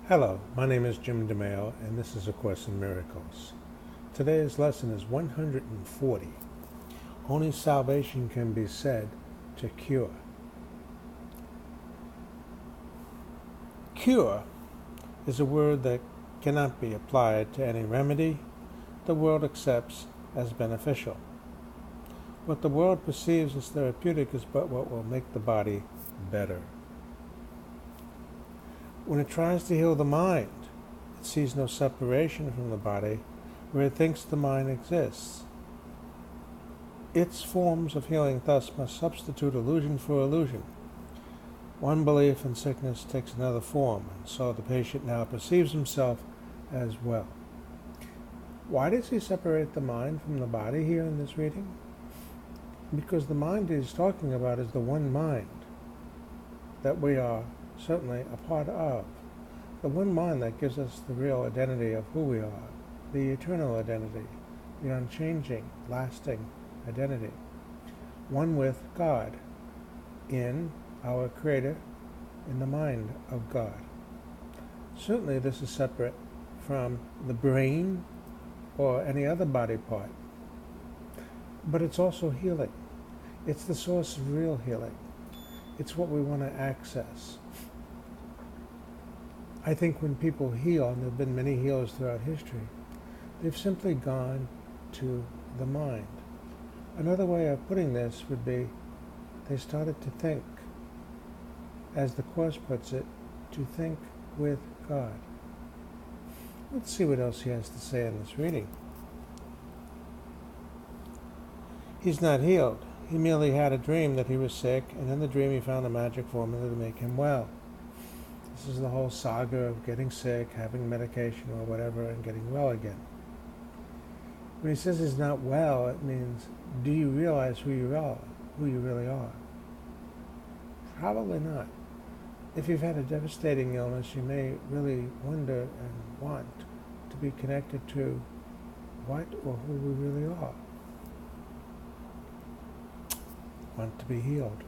Hello, my name is Jim DeMeo, and this is A Course in Miracles. Today's lesson is 140. Only salvation can be said to cure. Cure is a word that cannot be applied to any remedy the world accepts as beneficial. What the world perceives as therapeutic is but what will make the body better. When it tries to heal the mind, it sees no separation from the body where it thinks the mind exists. Its forms of healing thus must substitute illusion for illusion. One belief in sickness takes another form, and so the patient now perceives himself as well. Why does he separate the mind from the body here in this reading? Because the mind he's talking about is the one mind that we are certainly a part of. The one mind that gives us the real identity of who we are, the eternal identity, the unchanging, lasting identity. One with God, in our Creator, in the mind of God. Certainly this is separate from the brain or any other body part. But it's also healing. It's the source of real healing. It's what we want to access. I think when people heal, and there have been many healers throughout history, they've simply gone to the mind. Another way of putting this would be they started to think, as the Course puts it, to think with God. Let's see what else he has to say in this reading. He's not healed. He merely had a dream that he was sick, and in the dream he found a magic formula to make him well. This is the whole saga of getting sick, having medication or whatever, and getting well again. When he says he's not well, it means, do you realize who you are, who you really are? Probably not. If you've had a devastating illness, you may really wonder and want to be connected to what or who we really are. Want to be healed.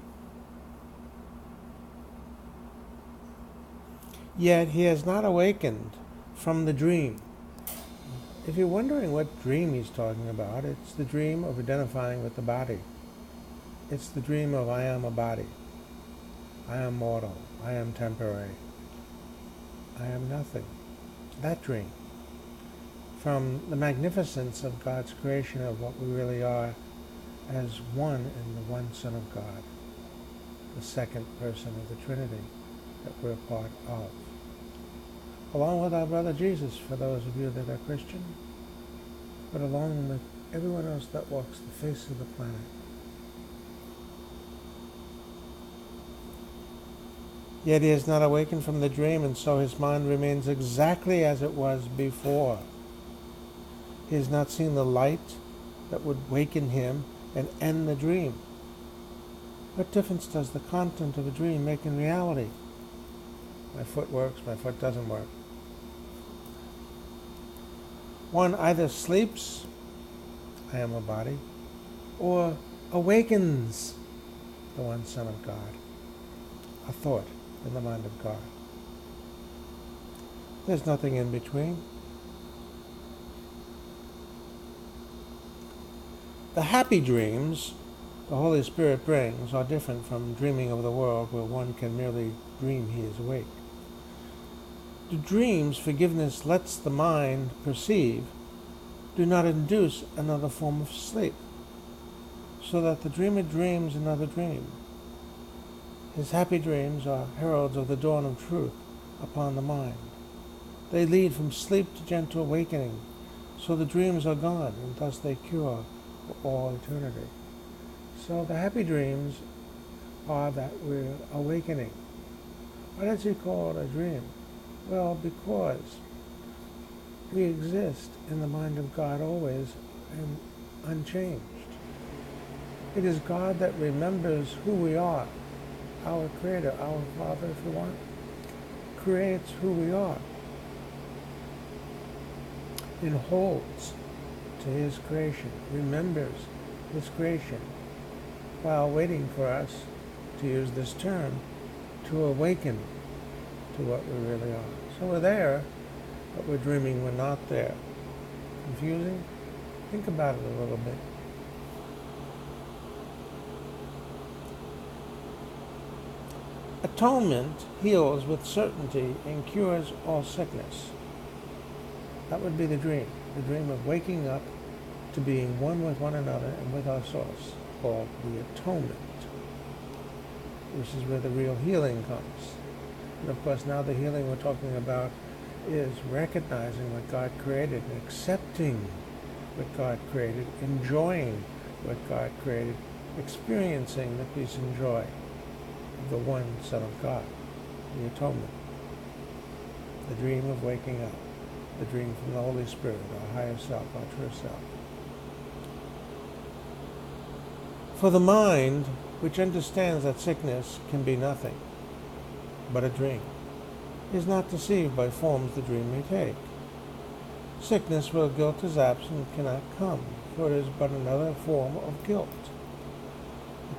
Yet he has not awakened from the dream. If you're wondering what dream he's talking about, it's the dream of identifying with the body. It's the dream of I am a body. I am mortal. I am temporary. I am nothing. That dream. From the magnificence of God's creation of what we really are as one in the one Son of God, the second person of the Trinity that we're part of. Along with our brother Jesus, for those of you that are Christian, but along with everyone else that walks the face of the planet. Yet he has not awakened from the dream, and so his mind remains exactly as it was before. He has not seen the light that would waken him and end the dream. What difference does the content of a dream make in reality? My foot works, my foot doesn't work. One either sleeps, I am a body, or awakens, the one Son of God, a thought in the mind of God. There's nothing in between. The happy dreams the Holy Spirit brings are different from dreaming of the world where one can merely dream he is awake. The dreams forgiveness lets the mind perceive do not induce another form of sleep, so that the dreamer dreams another dream. His happy dreams are heralds of the dawn of truth upon the mind. They lead from sleep to gentle awakening, so the dreams are gone, and thus they cure for all eternity. So the happy dreams are that we're awakening. Why does he call it a dream? Well, because we exist in the mind of God always and unchanged. It is God that remembers who we are. Our Creator, our Father, if you want, creates who we are and holds to his creation, remembers his creation, while waiting for us, to use this term, to awaken to what we really are. So we're there, but we're dreaming we're not there. Confusing? Think about it a little bit. Atonement heals with certainty and cures all sickness. That would be the dream of waking up to being one with one another and with our source, called the atonement, which is where the real healing comes. And of course, now the healing we're talking about is recognizing what God created and accepting what God created, enjoying what God created, experiencing the peace and joy of the one Son of God, the atonement, the dream of waking up, the dream from the Holy Spirit, our higher self, our true self. For the mind, which understands that sickness can be nothing but a dream, is not deceived by forms the dream may take. Sickness where guilt is absent cannot come, for it is but another form of guilt.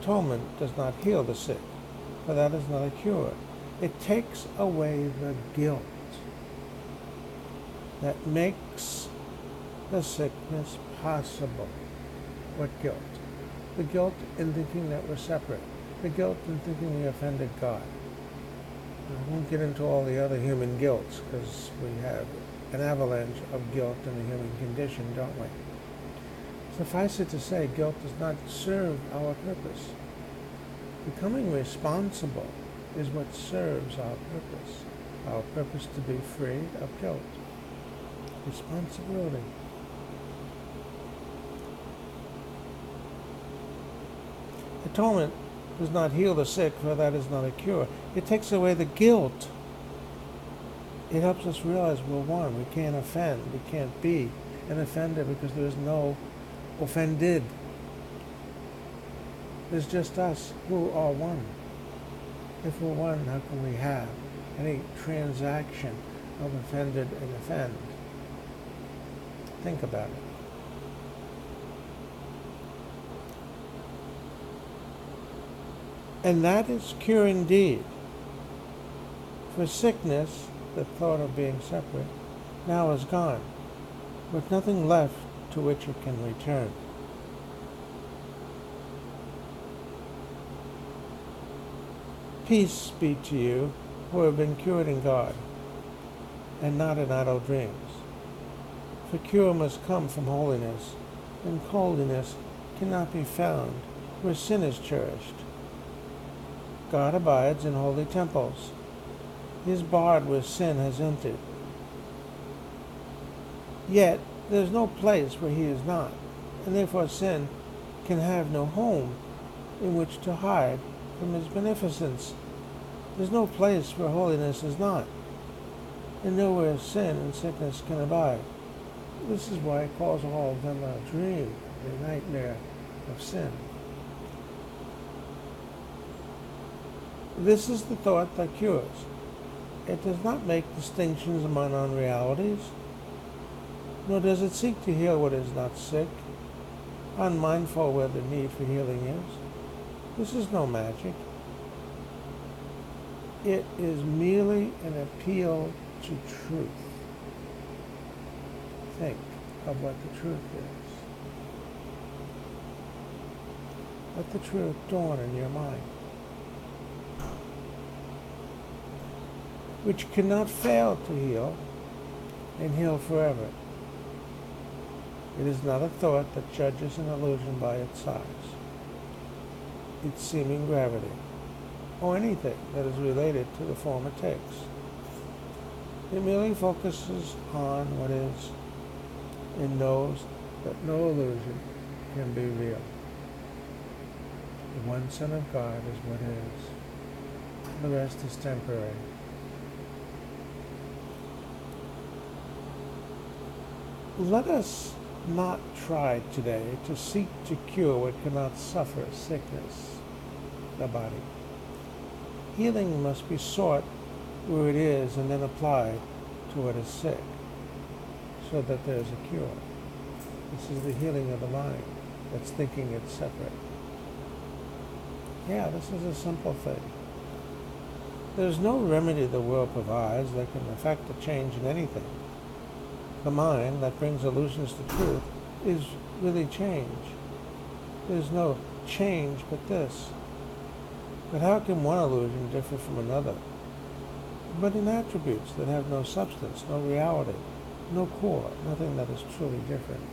Atonement does not heal the sick, for that is not a cure. It takes away the guilt that makes the sickness possible. What guilt? The guilt in thinking that we're separate. The guilt in thinking we offended God. I won't get into all the other human guilts, because we have an avalanche of guilt in the human condition, don't we? Suffice it to say, guilt does not serve our purpose. Becoming responsible is what serves our purpose to be free of guilt. Responsibility. Atonement does not heal the sick, for that is not a cure. It takes away the guilt. It helps us realize we're one. We can't offend. We can't be an offender because there is no offended. There's just us who are one. If we're one, how can we have any transaction of offended and offend? Think about it. And that is cure indeed. For sickness, the thought of being separate, now is gone, with nothing left to which it can return. Peace be to you who have been cured in God, and not in idle dreams. For cure must come from holiness, and holiness cannot be found where sin is cherished. God abides in holy temples. He is barred where sin has entered. Yet there is no place where he is not, and therefore sin can have no home in which to hide from his beneficence. There is no place where holiness is not, and nowhere sin and sickness can abide. This is why it calls all of them a dream, a nightmare of sin. This is the thought that cures. It does not make distinctions among unrealities, nor does it seek to heal what is not sick, unmindful where the need for healing is. This is no magic. It is merely an appeal to truth. Think of what the truth is. Let the truth dawn in your mind, which cannot fail to heal and heal forever. It is not a thought that judges an illusion by its size, its seeming gravity, or anything that is related to the form it takes. It merely focuses on what is and knows that no illusion can be real. The one Son of God is what is. The rest is temporary. Let us not try today to seek to cure what cannot suffer sickness, the body. Healing must be sought where it is and then applied to what is sick, so that there is a cure. This is the healing of the mind that's thinking it's separate. Yeah, this is a simple thing. There's no remedy the world provides that can effect a change in anything. The mind that brings illusions to truth is really change. There's no change but this. But how can one illusion differ from another? But in attributes that have no substance, no reality, no core, nothing that is truly different.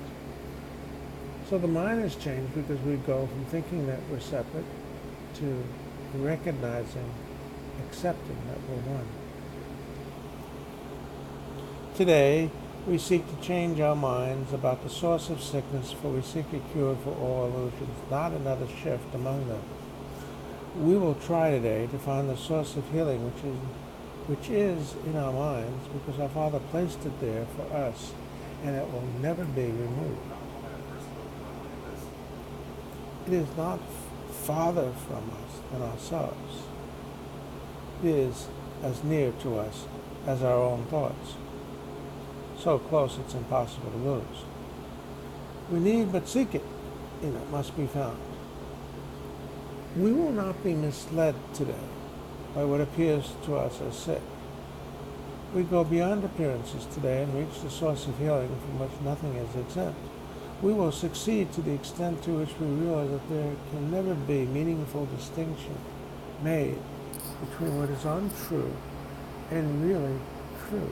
So the mind has changed because we go from thinking that we're separate to recognizing, accepting that we're one. Today, we seek to change our minds about the source of sickness, for we seek a cure for all illusions, not another shift among them. We will try today to find the source of healing which is in our minds, because our Father placed it there for us, and it will never be removed. It is not farther from us than ourselves. It is as near to us as our own thoughts. So close it's impossible to lose. We need but seek it, and it must be found. We will not be misled today by what appears to us as sick. We go beyond appearances today and reach the source of healing from which nothing is exempt. We will succeed to the extent to which we realize that there can never be meaningful distinction made between what is untrue and really true.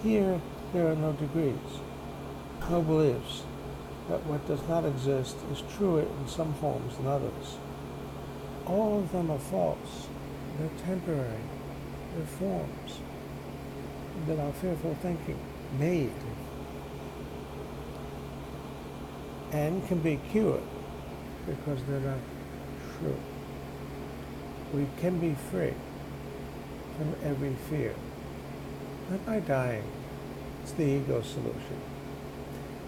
Here, there are no degrees, no beliefs that what does not exist is truer in some forms than others. All of them are false. They're temporary. They're forms that our fearful thinking made and can be cured because they're not true. We can be free from every fear, not by dying, it's the ego solution,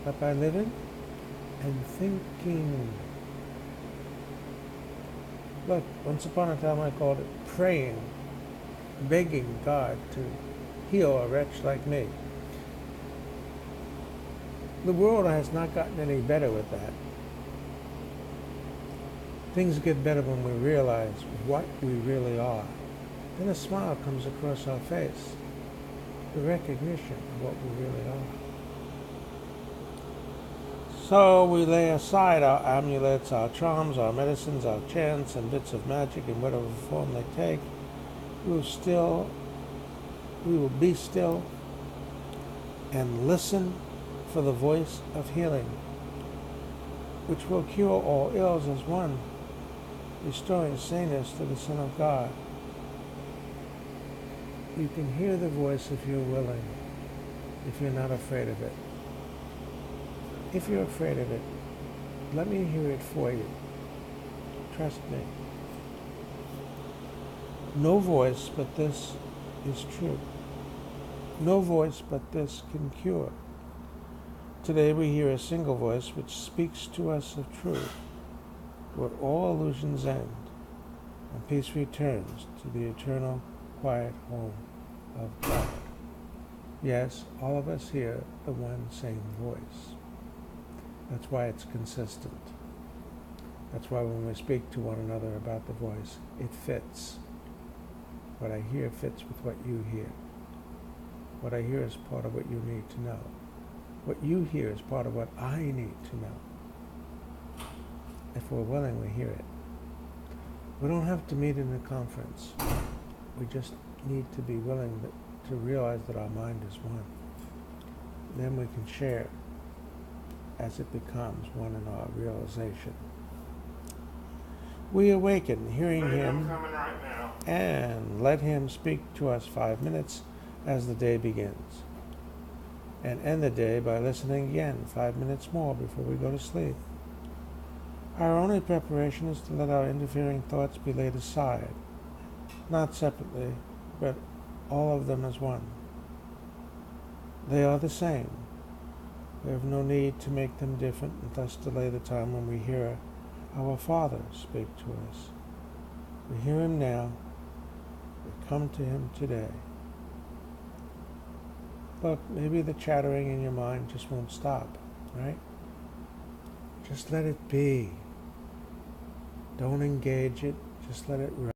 but by living and thinking. Look, once upon a time I called it praying, begging God to heal a wretch like me. The world has not gotten any better with that. Things get better when we realize what we really are. Then a smile comes across our face, the recognition of what we really are. So we lay aside our amulets, our charms, our medicines, our chants, and bits of magic in whatever form they take. We will be still and listen for the voice of healing, which will cure all ills as one, restoring saneness to the Son of God. You can hear the voice if you're willing, if you're not afraid of it. If you're afraid of it, let me hear it for you. Trust me. No voice but this is true. No voice but this can cure. Today we hear a single voice which speaks to us of truth, where all illusions end, and peace returns to the eternal, quiet home of God. Yes, all of us hear the one same voice. That's why it's consistent. That's why when we speak to one another about the voice, it fits. What I hear fits with what you hear. What I hear is part of what you need to know. What you hear is part of what I need to know. If we're willing, we hear it. We don't have to meet in a conference. We just need to be willing to realize that our mind is one. Then we can share as it becomes one in our realization. We awaken, hearing Him, and let Him speak to us 5 minutes as the day begins, and end the day by listening again 5 minutes more before we go to sleep. Our only preparation is to let our interfering thoughts be laid aside, not separately, but all of them as one. They are the same. We have no need to make them different and thus delay the time when we hear our Father speak to us. We hear Him now. We come to Him today. Look, maybe the chattering in your mind just won't stop, right? Just let it be. Don't engage it, just let it run.